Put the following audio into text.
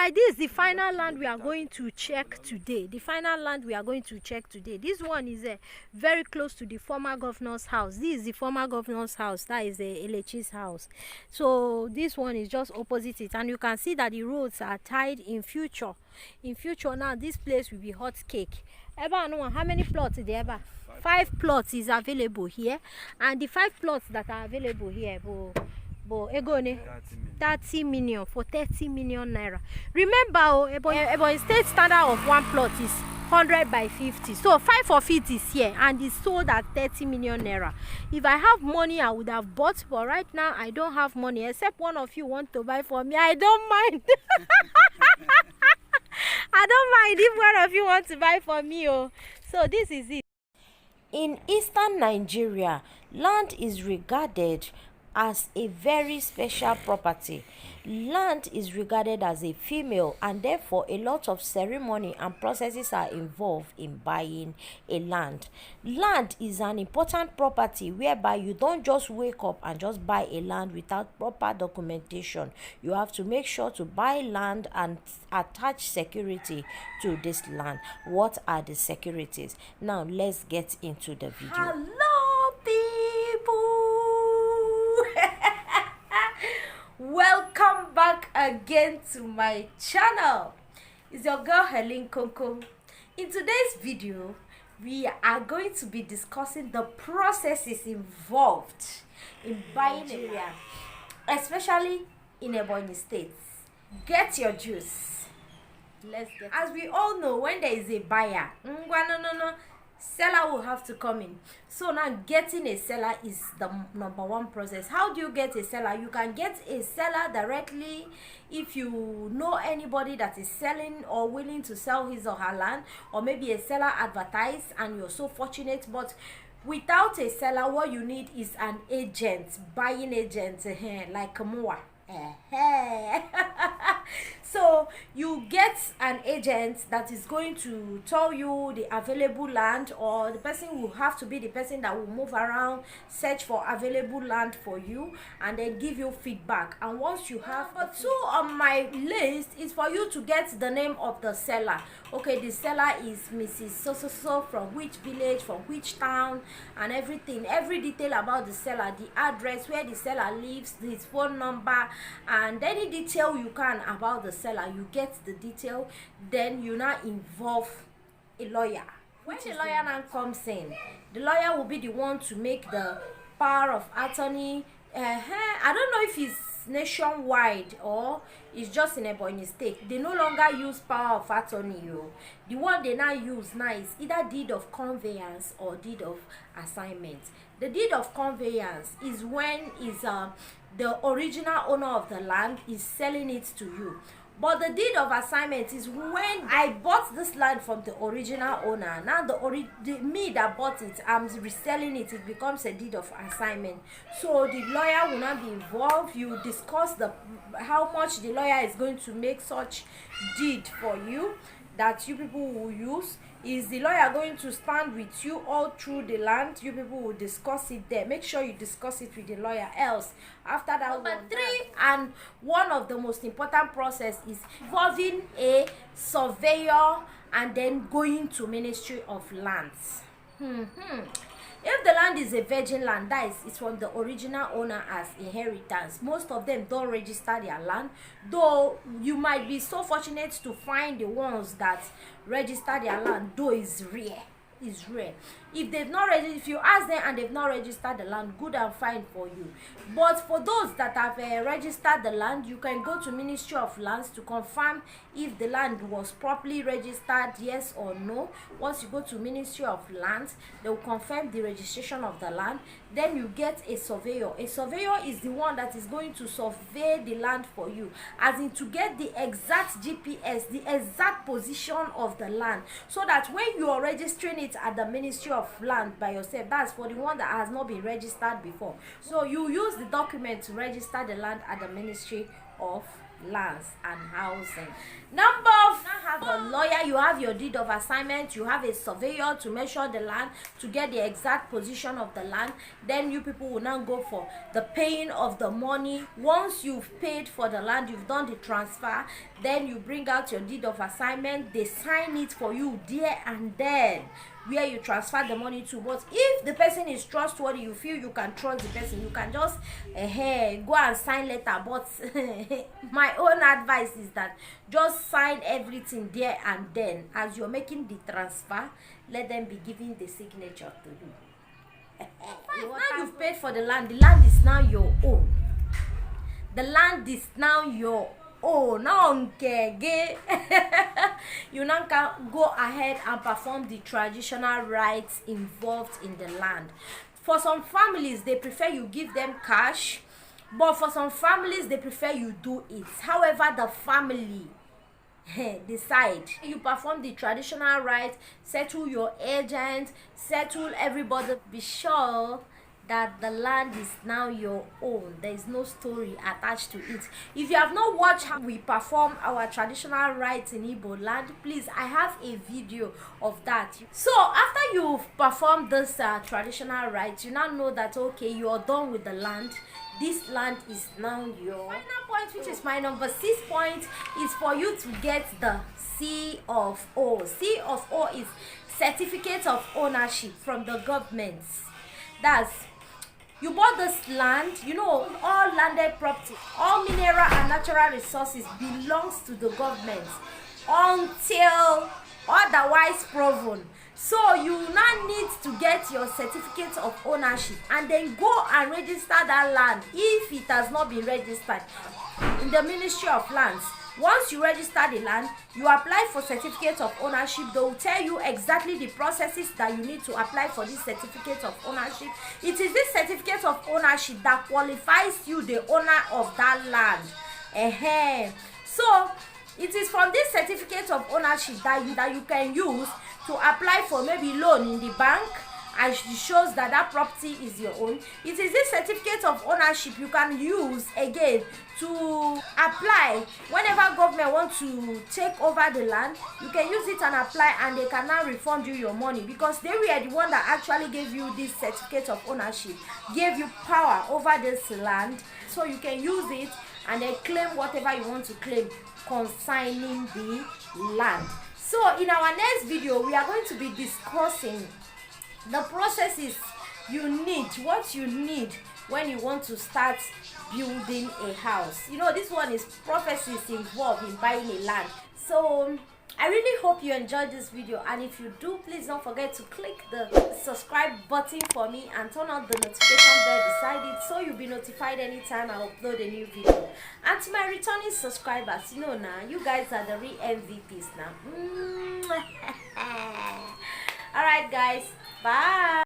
right, this is the final land we are going to check today. The final land we are going to check today. This one is very close to the former governor's house. This is the former governor's house. That is Elechi's house. So this one is just opposite it, and you can see that the roads are tied in future. In future now, this place will be hot cake. Eba, no, how many plots is there? 5 plots is available here, and the 5 plots that are available here, 30 million for 30 million naira. Remember, Ebonyi state standard of 1 plot is 100 by 50, so 5 of it is here and it's sold at 30 million naira. If I have money, I would have bought, but right now I don't have money, except one of you want to buy for me. I don't mind. I don't mind if one of you want to buy for me. So this is it. In eastern Nigeria, land is regarded as a very special property. Land is regarded as a female, and therefore a lot of ceremony and processes are involved in buying a land. Land is an important property whereby you don't just wake up and just buy a land without proper documentation. You have to make sure to buy land and attach security to this land. What are the securities? Now let's get into the video. Hello people. Welcome back again to my channel. It's your girl Helen Konko. In today's video, we are going to be discussing the processes involved in buying area, especially in Ebonyi State. Get your juice. Let's get. As we all know, when there is a buyer, seller will have to come in. So now getting a seller is the #1 process. How do you get a seller? You can get a seller directly if you know anybody that is selling or willing to sell his or her land, or maybe a seller advertised and you're so fortunate. But without a seller, what you need is an agent, buying agent, like Kamoa. So you get an agent that is going to tell you the available land, or the person will have to be the person that will move around, search for available land for you, and then give you feedback. And once you have number 2 on my list is for you to get the name of the seller. Okay, the seller is Mrs. So from which village, from which town, and everything, every detail about the seller, the address, where the seller lives, his phone number, and any detail you can about the seller. You get the detail, then you now involve a lawyer. When the lawyer now comes in, the lawyer will be the one to make the power of attorney. I don't know if it's nationwide or it's just in Ebonyi State. They no longer use power of attorney. The one they now use now is either deed of conveyance or deed of assignment. The deed of conveyance is when the original owner of the land is selling it to you. But the deed of assignment is when I bought this land from the original owner. Now me that bought it, I'm reselling it. It becomes a deed of assignment. So the lawyer will not be involved. You discuss how much the lawyer is going to make such deed for you that you people will use. Is the lawyer going to stand with you all through the land? You people will discuss it there. Make sure you discuss it with the lawyer. Else, after that, number 3 and one of the most important process is involving a surveyor and then going to Ministry of Lands. If the land is a virgin land, that is, it's from the original owner as inheritance. Most of them don't register their land, though you might be so fortunate to find the ones that register their land, though it's rare. Is rare. If they've not registered, if you ask them and they've not registered the land, good and fine for you. But for those that have registered the land, you can go to Ministry of Lands to confirm if the land was properly registered, yes or no. Once you go to Ministry of Lands, they will confirm the registration of the land. Then you get a surveyor. A surveyor is the one that is going to survey the land for you, as in to get the exact GPS, the exact position of the land, so that when you are registering it at the Ministry of Land by yourself, that's for the one that has not been registered before. So you use the document to register the land at the Ministry of lands and housing. Number 4, you have a lawyer, you have your deed of assignment, you have a surveyor to measure the land to get the exact position of the land. Then you people will now go for the paying of the money. Once you've paid for the land, you've done the transfer, then you bring out your deed of assignment, they sign it for you there and then where you transfer the money to. But if the person is trustworthy, you feel you can trust the person, you can just go and sign letter. But my own advice is that just sign everything there and then. As you're making the transfer, let them be giving the signature to you. Now you've paid for the land is now your own. The land is now your own. You now can go ahead and perform the traditional rites involved in the land. For some families, they prefer you give them cash, but for some families, they prefer you do it. However, the family decide. You perform the traditional rites, settle your agent, settle everybody. Be sure that the land is now your own. There is no story attached to it. If you have not watched how we perform our traditional rites in Igbo land, please, I have a video of that. So after you've performed this traditional rites, you now know that okay, you are done with the land. This land is now your final point, which is my number 6 point, is for you to get the C of O. C of O is certificate of ownership from the government. That's, you bought this land, you know, all landed property, all mineral and natural resources belongs to the government until otherwise proven. So you now need to get your certificate of ownership and then go and register that land if it has not been registered in the Ministry of Lands. Once you register the land, you apply for certificate of ownership. They will tell you exactly the processes that you need to apply for this certificate of ownership. It is this certificate of ownership that qualifies you the owner of that land. So it is from this certificate of ownership that you can use to apply for maybe loan in the bank, and it shows that that property is your own. It is this certificate of ownership you can use again to apply whenever government wants to take over the land. You can use it and apply, and they can now refund you your money, because they were the one that actually gave you this certificate of ownership, gave you power over this land. So you can use it and then claim whatever you want to claim concerning the land. So in our next video, we are going to be discussing the processes you need, what you need when you want to start building a house. You know, this one is prophecies involved in buying a land. So I really hope you enjoyed this video, and if you do, please don't forget to click the subscribe button for me and turn on the notification bell beside it so you'll be notified anytime I upload a new video. And to my returning subscribers, you know now, you guys are the real MVPs now. Alright guys, bye.